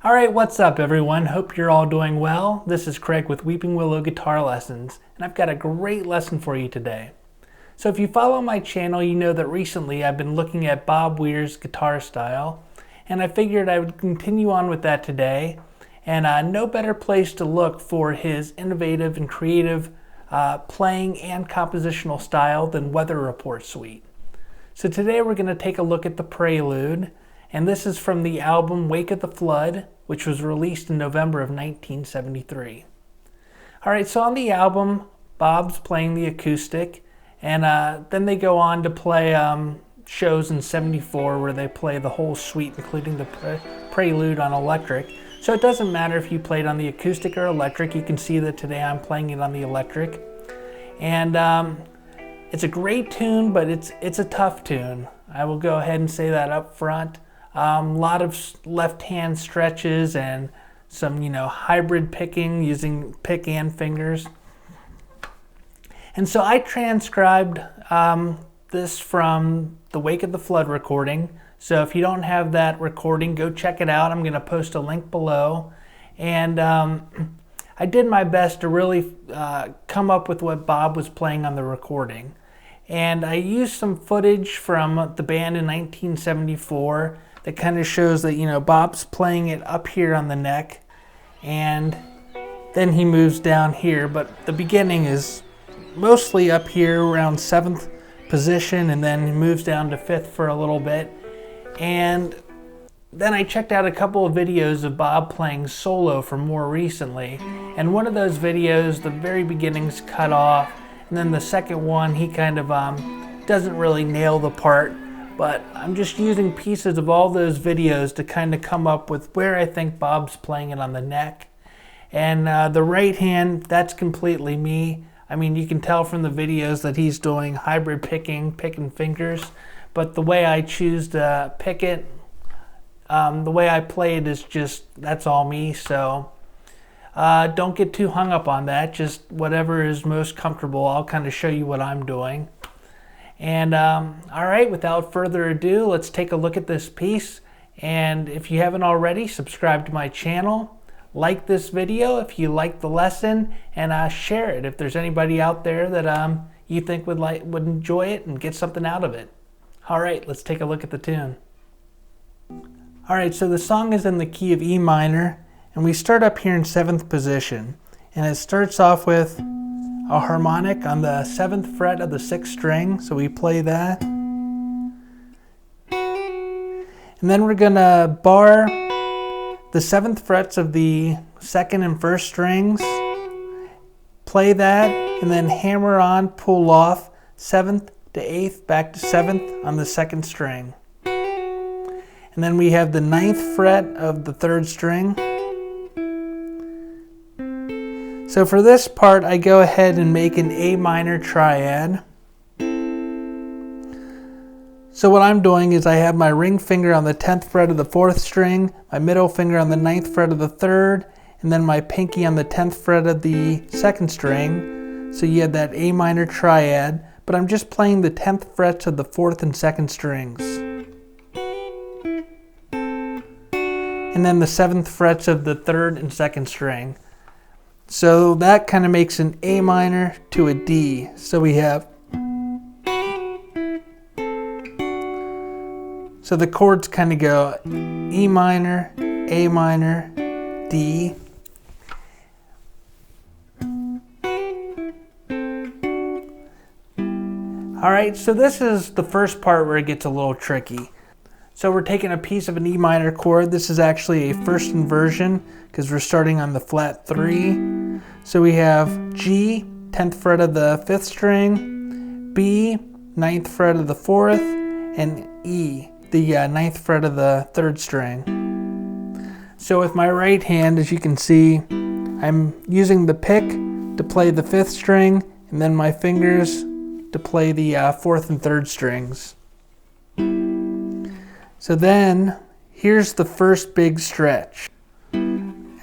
Alright, what's up everyone? Hope you're all doing well. This is Craig with Weeping Willow Guitar Lessons, and I've got a great lesson for you today. So if you follow my channel, you know that recently I've been looking at Bob Weir's guitar style, and I figured I would continue on with that today. And no better place to look for his innovative and creative playing and compositional style than Weather Report Suite. So today we're going to take a look at the Prelude, and this is from the album Wake of the Flood, which was released in November of 1973. Alright, so on the album, Bob's playing the acoustic, and then they go on to play shows in '74 where they play the whole suite, including the Prelude on electric. So it doesn't matter if you played on the acoustic or electric. You can see that today I'm playing it on the electric. And it's a great tune, but it's a tough tune. I will go ahead and say that up front. A lot of left hand stretches and some, hybrid picking using pick and fingers. And so I transcribed this from the Wake of the Flood recording. So if you don't have that recording, go check it out. I'm going to post a link below. And I did my best to really come up with what Bob was playing on the recording. And I used some footage from the band in 1974 that kind of shows that, Bob's playing it up here on the neck, and then he moves down here. But the beginning is mostly up here around 7th position, and then he moves down to 5th for a little bit. And then I checked out a couple of videos of Bob playing solo from more recently, and one of those videos, the very beginning's cut off, and then the second one he kind of doesn't really nail the part. But I'm just using pieces of all those videos to kind of come up with where I think Bob's playing it on the neck. And the right hand, that's completely me. I mean, you can tell from the videos that he's doing hybrid picking fingers. But the way I choose to pick it, the way I play it is just, that's all me. So don't get too hung up on that. Just whatever is most comfortable. I'll kind of show you what I'm doing. And all right, without further ado, let's take a look at this piece. And if you haven't already, subscribe to my channel, like this video if you like the lesson, and share it if there's anybody out there that you think would enjoy it and get something out of it. All right, let's take a look at the tune. All right, so the song is in the key of E minor, and we start up here in 7th position, and it starts off with a harmonic on the 7th fret of the 6th string, so we play that. And then we're gonna bar the 7th frets of the 2nd and 1st strings, play that, and then hammer on, pull off 7th to 8th, back to 7th on the 2nd string. And then we have the 9th fret of the 3rd string. So for this part, I go ahead and make an A minor triad. So what I'm doing is I have my ring finger on the 10th fret of the 4th string, my middle finger on the 9th fret of the 3rd, and then my pinky on the 10th fret of the 2nd string. So you have that A minor triad, but I'm just playing the 10th frets of the 4th and 2nd strings. And then the 7th frets of the 3rd and 2nd string. So that kind of makes an A minor to a D. So we have, so the chords kind of go E minor, A minor, D. All right, so this is the first part where it gets a little tricky. So we're taking a piece of an E minor chord. This is actually a first inversion because we're starting on the flat 3. So we have G, 10th fret of the 5th string, B, 9th fret of the 4th, and E, the 9th fret of the 3rd string. So with my right hand, as you can see, I'm using the pick to play the 5th string, and then my fingers to play the 4th and 3rd strings. So then, here's the first big stretch.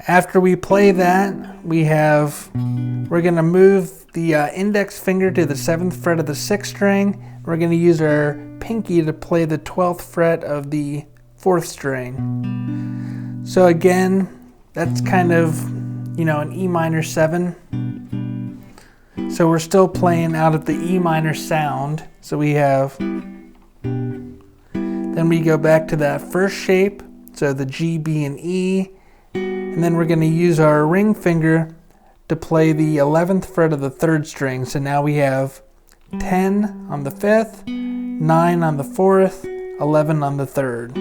After we play that, we're going to move the index finger to the 7th fret of the 6th string. We're going to use our pinky to play the 12th fret of the 4th string. So again, that's kind of, you know, an E minor 7. So we're still playing out of the E minor sound. So we have, then we go back to that first shape, so the G, B, and E, and then we're going to use our ring finger to play the 11th fret of the 3rd string. So now we have 10 on the 5th, 9 on the 4th, 11 on the 3rd.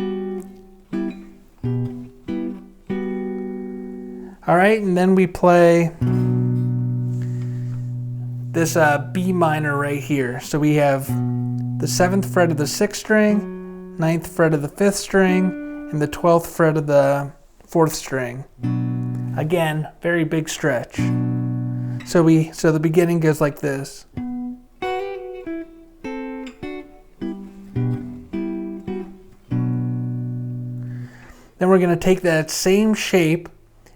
All right, and then we play this B minor right here. So we have the 7th fret of the 6th string, 9th fret of the 5th string, and the 12th fret of the 4th string. Again, very big stretch. So the beginning goes like this. Then we're going to take that same shape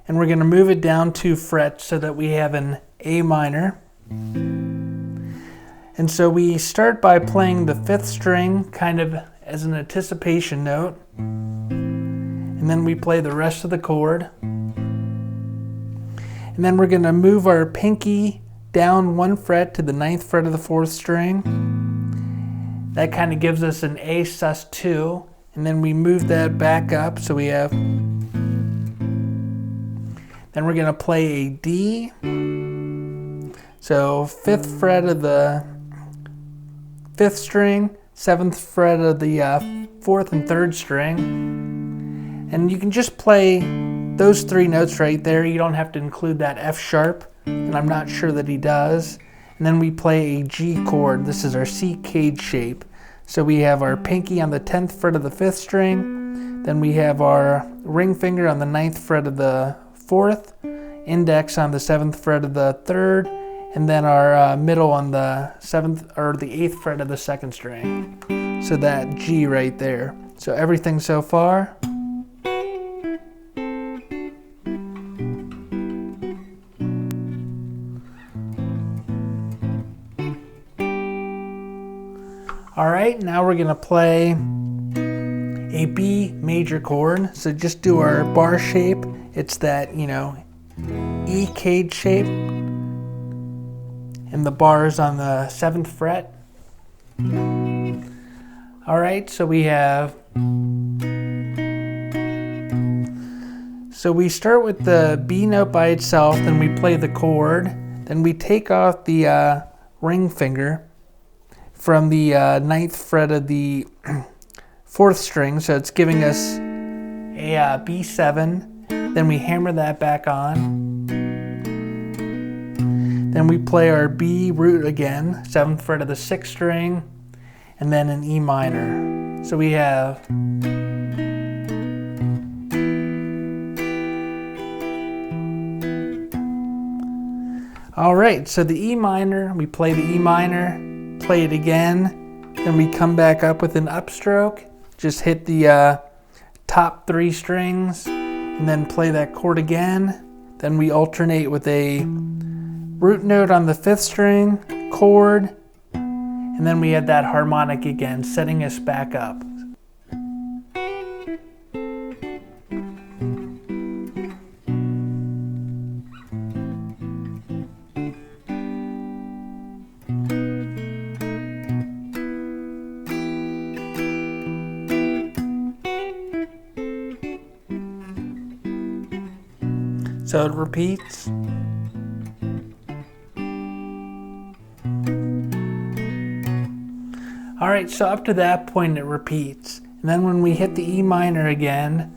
and we're going to move it down 2 frets so that we have an A minor. And so we start by playing the 5th string kind of as an anticipation note. And then we play the rest of the chord. And then we're going to move our pinky down 1 fret to the 9th fret of the 4th string. That kind of gives us an A sus2. And then we move that back up, so we have, then we're going to play a D. So 5th fret of the 5th string, 7th fret of the 4th and 3rd string. And you can just play those 3 notes right there. You don't have to include that F sharp, and I'm not sure that he does. And then we play a G chord. This is our C cage shape. So we have our pinky on the 10th fret of the 5th string, then we have our ring finger on the 9th fret of the 4th, index on the 7th fret of the 3rd, and then our middle on the 7th or the 8th fret of the 2nd string. So that G right there. So everything so far. All right, now we're gonna play a B major chord. So just do our bar shape. It's that, you know, E cage shape. And the bar's on the 7th fret. All right, so we have, so we start with the B note by itself, then we play the chord, then we take off the ring finger from the 9th fret of the 4th string, so it's giving us a B7. Then we hammer that back on. Then we play our B root again, 7th fret of the 6th string, and then an E minor. So we have, all right, so the E minor, we play the E minor, play it again, then we come back up with an upstroke, just hit the top 3 strings, and then play that chord again. Then we alternate with a root note on the 5th string, chord, and then we add that harmonic again, setting us back up. So it repeats. All right, so up to that point it repeats. And then when we hit the E minor again,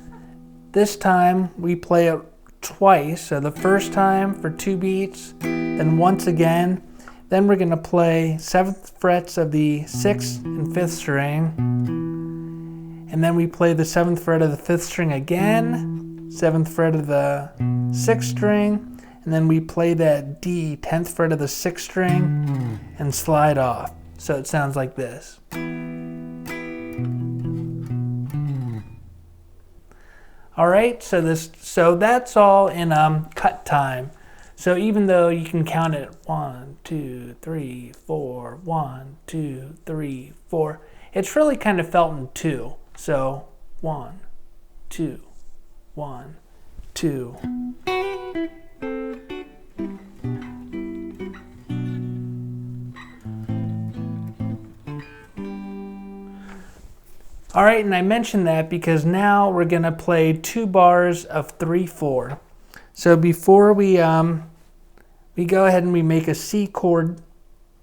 this time we play it twice. So the first time for 2 beats, then once again. Then we're gonna play 7th frets of the 6th and 5th string. And then we play the 7th fret of the 5th string again, 7th fret of the 6th string, and then we play that D, 10th fret of the 6th string, and slide off. So it sounds like this. All right, so that's all in cut time. So even though you can count it 1, 2, 3, 4, 1, 2, 3, 4, it's really kind of felt in 2. So 1, 2, 1, 2. All right, and I mentioned that because now we're gonna play 2 bars of 3/4. So before we go ahead and we make a C chord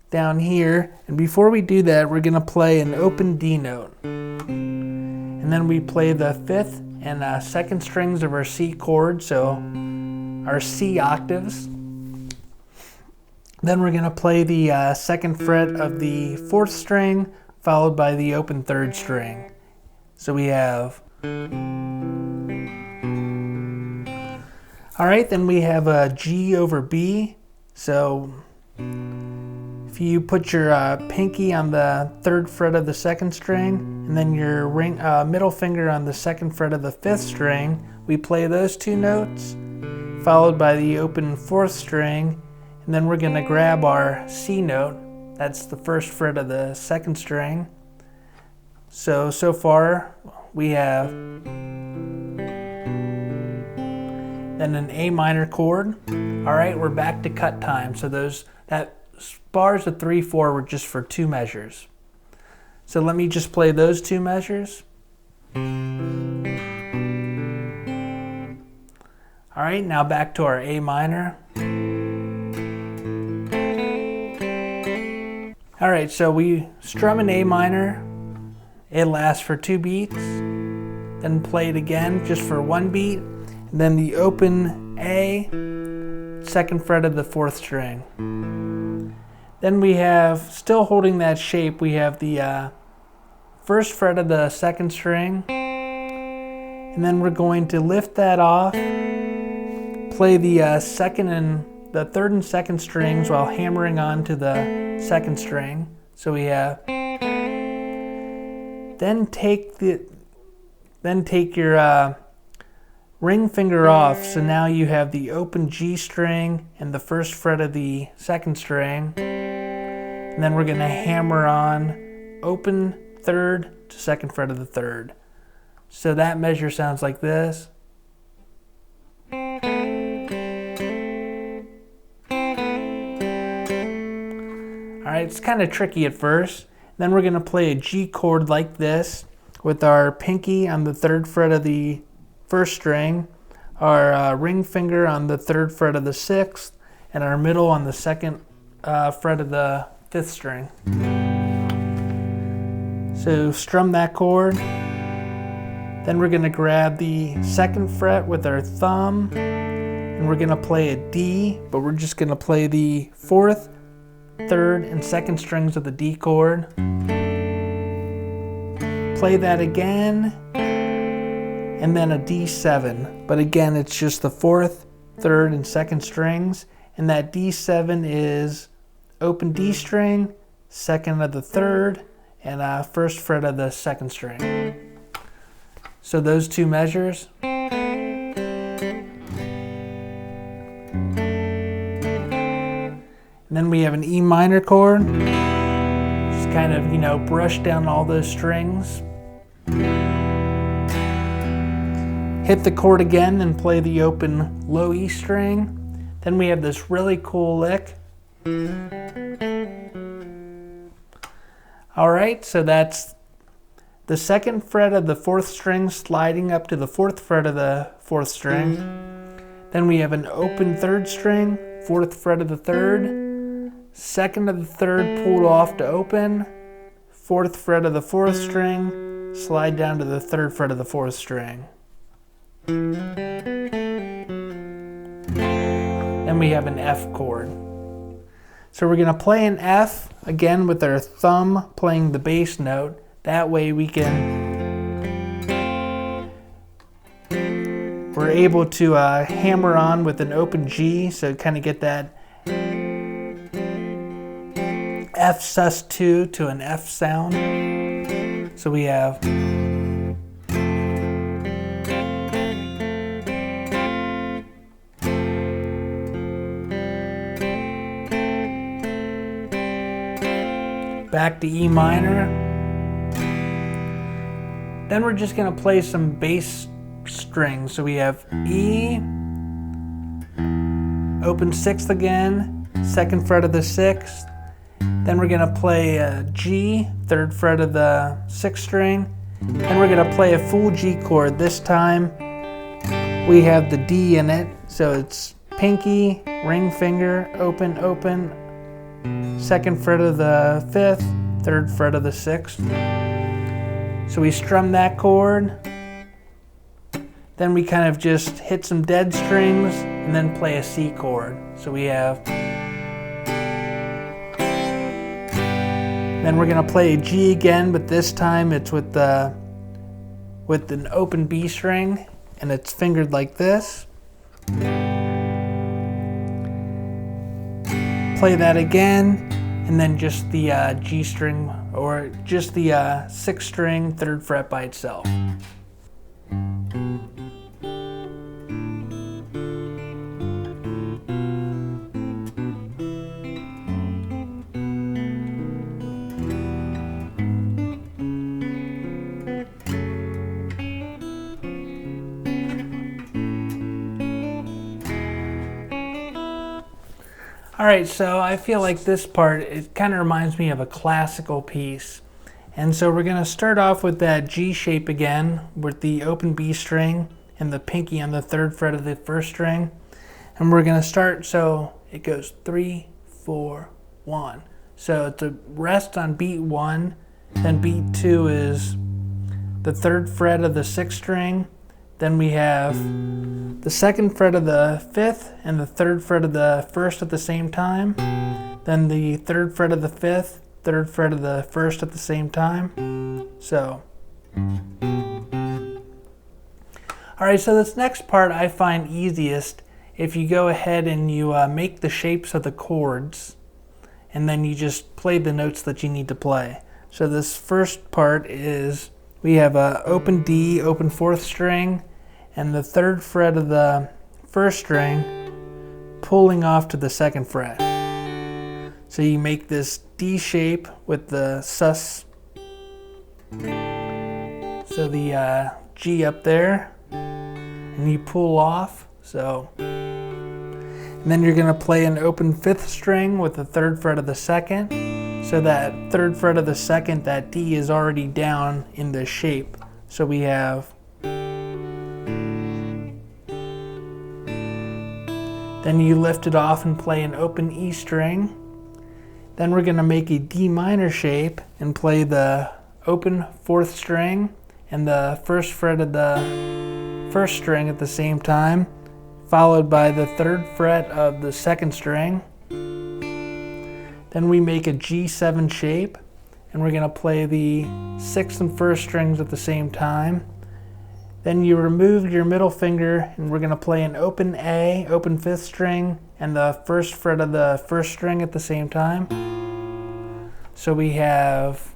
down here, and before we do that, we're gonna play an open D note, and then we play the 5th and 2nd strings of our C chord, so our C octaves. Then we're gonna play the 2nd fret of the 4th string, followed by the open 3rd string. So we have, all right, then we have a G over B. So if you put your pinky on the 3rd fret of the 2nd string, and then your middle finger on the 2nd fret of the 5th string, we play those 2 notes, followed by the open 4th string, and then we're gonna grab our C note. That's the 1st fret of the 2nd string. So far we have then an A minor chord. All right, we're back to cut time. So that bars of 3/4 were just for 2 measures. So let me just play those 2 measures. All right, now back to our A minor. All right, so we strum an A minor. It lasts for 2 beats, then play it again just for 1 beat, and then the open A, 2nd fret of the 4th string. Then we have, still holding that shape, we have the 1st fret of the 2nd string, and then we're going to lift that off, play the 2nd and the 3rd and 2nd strings while hammering onto the 2nd string. So we have, then take your ring finger off. So now you have the open G string and the 1st fret of the 2nd string, and then we're going to hammer on open 3rd to 2nd fret of the 3rd. So that measure sounds like this. All right, it's kind of tricky at first. Then we're going to play a G chord like this with our pinky on the 3rd fret of the 1st string, our ring finger on the 3rd fret of the 6th, and our middle on the 2nd fret of the 5th string. So strum that chord. Then we're going to grab the 2nd fret with our thumb, and we're going to play a D, but we're just going to play the 4th, 3rd, and 2nd strings of the D chord. Play that again, and then a D7. But again, it's just the 4th, 3rd, and 2nd strings. And that D7 is open D string, 2nd of the 3rd, and 1st fret of the 2nd string. So those 2 measures. And then we have an E minor chord. Just kind of, brush down all those strings. Hit the chord again and play the open low E string. Then we have this really cool lick. All right, so that's the 2nd fret of the 4th string sliding up to the 4th fret of the 4th string. Then we have an open 3rd string, 4th fret of the 3rd. 2nd of the 3rd pulled off to open, 4th fret of the 4th string, slide down to the 3rd fret of the 4th string. Then we have an F chord. So we're going to play an F, again with our thumb playing the bass note. That way we're able to hammer on with an open G, so kind of get that F sus2 to an F sound. So we have back to E minor. Then we're just going to play some bass strings. So we have E, open 6th again, 2nd fret of the 6th. Then we're going to play a G, 3rd fret of the 6th string. Then we're going to play a full G chord. This time we have the D in it. So it's pinky, ring finger, open, open, 2nd fret of the 5th, 3rd fret of the 6th. So we strum that chord. Then we kind of just hit some dead strings and then play a C chord. So we have, then we're going to play a G again, but this time it's with an open B string, and it's fingered like this. Play that again, and then just the G string, or just the 6th string, 3rd fret by itself. Alright, so I feel like this part, it kind of reminds me of a classical piece. And so we're going to start off with that G shape again, with the open B string and the pinky on the 3rd fret of the 1st string. And we're going to start, so it goes 3, 4, 1. So to rest on beat 1, then beat 2 is the 3rd fret of the 6th string. Then we have the 2nd fret of the 5th and the 3rd fret of the 1st at the same time. Then the 3rd fret of the 5th, 3rd fret of the 1st at the same time. So, alright, so this next part I find easiest if you go ahead and you make the shapes of the chords, and then you just play the notes that you need to play. So this first part is, we have a open D, open 4th string, and the 3rd fret of the 1st string pulling off to the 2nd fret. So you make this D shape with the sus, so the G up there, and you pull off. So, and then you're going to play an open 5th string with the 3rd fret of the 2nd. So that 3rd fret of the 2nd, that D is already down in the shape. So we have, then you lift it off and play an open E string. Then we're going to make a D minor shape and play the open 4th string and the 1st fret of the 1st string at the same time, followed by the 3rd fret of the 2nd string. Then we make a G7 shape, and we're going to play the 6th and 1st strings at the same time. Then you remove your middle finger, and we're going to play an open A, open 5th string, and the 1st fret of the 1st string at the same time. So we have,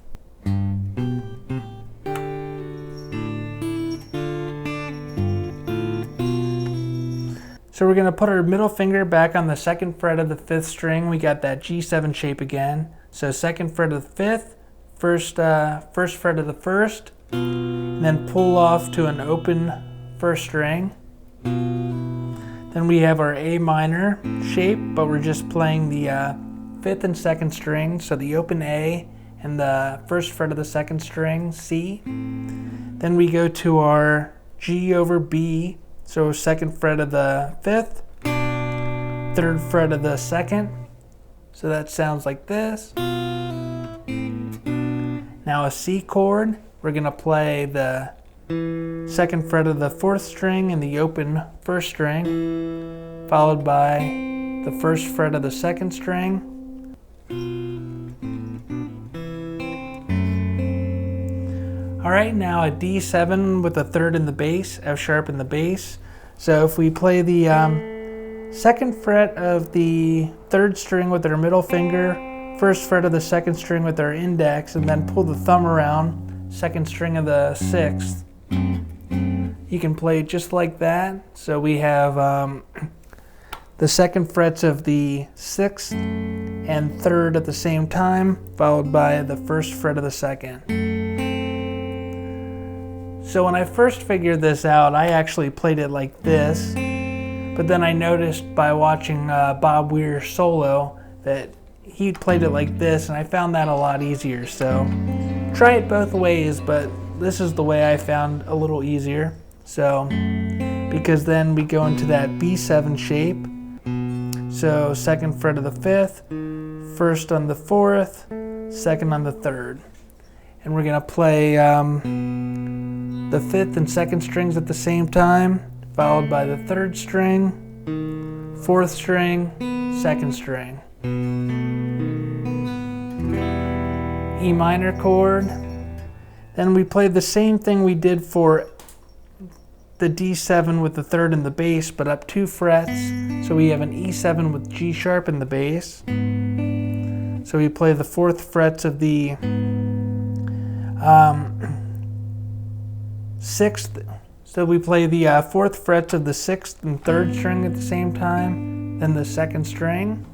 so we're going to put our middle finger back on the 2nd fret of the 5th string. We got that G7 shape again. So 2nd fret of the 5th, 1st fret of the 1st, and then pull off to an open 1st string. Then we have our A minor shape, but we're just playing the 5th and 2nd string, so the open A and the 1st fret of the 2nd string, C. Then we go to our G over B, so 2nd fret of the 5th, 3rd fret of the 2nd. So that sounds like this. Now a C chord, we're going to play the 2nd fret of the 4th string and the open 1st string, followed by the 1st fret of the 2nd string. Alright, now a D7 with the 3rd in the bass, F sharp in the bass. So if we play the 2nd fret of the 3rd string with our middle finger, 1st fret of the 2nd string with our index, and then pull the thumb around, 2nd string of the 6th. You can play it just like that. So we have the 2nd frets of the 6th and 3rd at the same time, followed by the 1st fret of the 2nd. So when I first figured this out, I actually played it like this, but then I noticed by watching Bob Weir solo that he played it like this, and I found that a lot easier. So try it both ways, but this is the way I found a little easier. So because then we go into that B7 shape. So second fret of the fifth, first on the fourth, second on the third. And we're gonna play the fifth and second strings at the same time, followed by the third string, fourth string, second string. E minor chord. Then we play the same thing we did for the D7 with the third and the bass, but up 2 frets. So we have an E7 with G sharp in the bass. So we play the 4th frets of the 6th. So we play the 4th frets of the 6th and 3rd string at the same time, then the 2nd string.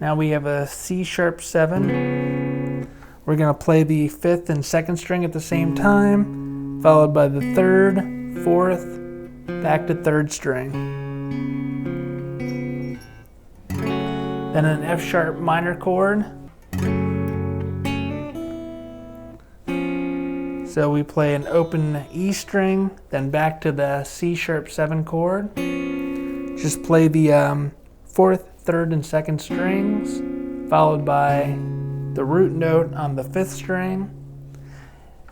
Now we have a C sharp 7. We're going to play the 5th and 2nd string at the same time, followed by the 3rd, 4th, back to 3rd string. Then an F sharp minor chord. So we play an open E string, then back to the C sharp 7 chord. Just play the 4th, 3rd, and 2nd strings, followed by the root note on the 5th string.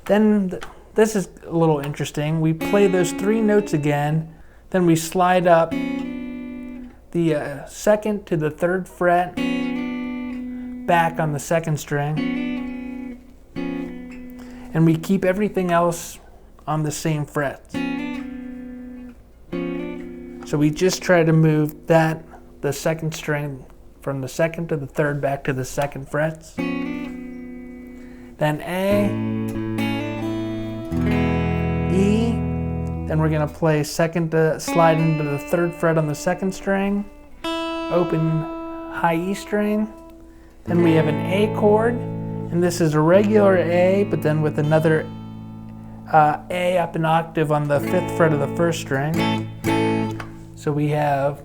Then this is a little interesting. We play those 3 notes again, then we slide up the 2nd to the 3rd fret, back on the 2nd string, and we keep everything else on the same frets. So we just try to move the 2nd string from the 2nd to the 3rd back to the 2nd frets. Then A, E, then we're going to play second to slide into the 3rd fret on the 2nd string, open high E string. Then we have an A chord, and this is a regular A, but then with another A up an octave on the 5th fret of the 1st string. So we have